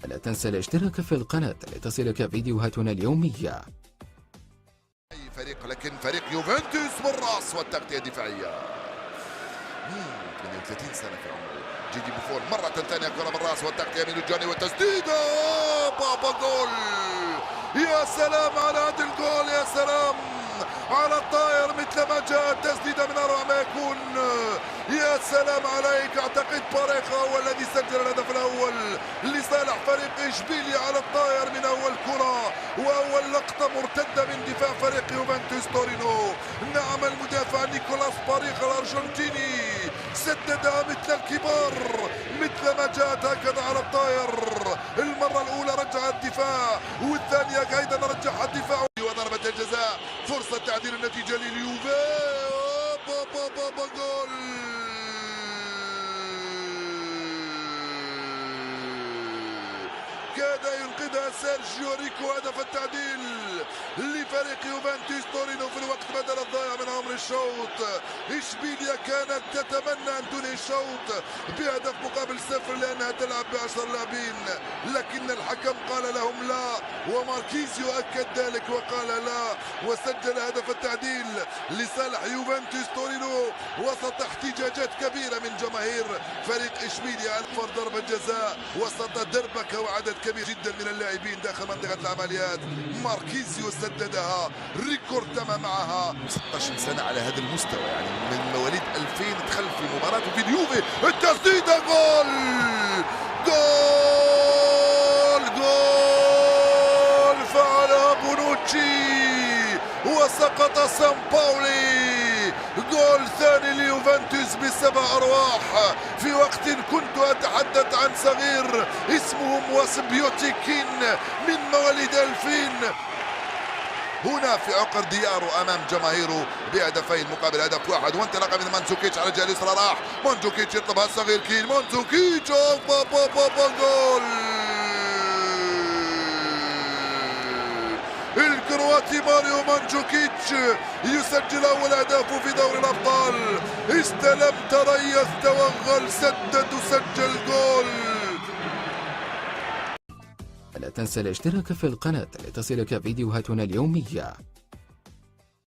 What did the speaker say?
لا تنسى الاشتراك في القناة لتصلك فيديوهاتنا اليومية. أي فريق، لكن فريق يوفنتوس بالراس والتغطية الدفاعية. 38 سنة في عمره جيدي بوفون مرة ثانية، كرة بالراس والتغطية من الجاني والتسديدة بابا جول. يا سلام على هذا الجول، يا سلام على الطاير مثل ما جاء التسديدة من أروع ما يكون. يا سلام عليك، اعتقد باريخا هو الذي سجل الهدف الاول لصالح فريق اشبيليا على الطاير من اول كرة واول لقطة مرتدة من دفاع فريق يوفنتوس تورينو. نعم، المدافع نيكولاس باريخا الارجنتيني سددها مثل الكبار، مثل ما جاءت هكذا على الطاير. المرة الاولى رجع الدفاع والثانية ايضا رجعها الدفاع. وضربة الجزاء، فرصة تعديل النتيجة لليوفي. بابا جول. كاد ينقذها سيرجيو ريكو، هدف التعديل لفريق يوفنتوس تورينو في الوقت بدل الضائع من عمر الشوط. اشبيليا كانت تتمنى ان تنهي الشوط بهدف مقابل 0 لانها تلعب ب10 لاعبين، لكن الحكم قال لهم لا، وماركيزيو اكد ذلك وقال لا، وسجل هدف التعديل لصالح يوفنتوس تورينو وسط احتجاجات كبيره من جماهير فريق اشبيليا. الفر ضربه جزاء وسط دربكه وعدد كبير جدا من اللاعبين داخل منطقة العمليات. ماركيزيو سددها، ريكورد تم معها. 16 سنة على هذا المستوى، يعني من مواليد 2000 دخل في مباراة في اليوفي. التسديدة جول جول فعلها بونوتشي وسقط سامباولي. جول ثاني ليوفنتوس ب7 أرواح في وقت كنت أتحدث عن صغير اسمه مواسبيوتيكين من مواليد 2000 هنا في عقر دياره أمام جماهيره بهدفين مقابل هدف واحد. وانطلاقة من مانزوكيتش على الجهة اليسرى، راح مانزوكيتش يطلبها الصغير كين مانزوكيتش جول. الكرواتي ماريو مانجوكيتش يسجل أول أهدافه في دوري الأبطال. استلم، تريث، توغل، سدد وسجل جول. لا تنسى الاشتراك في القناة لتصلك فيديوهاتنا اليومية.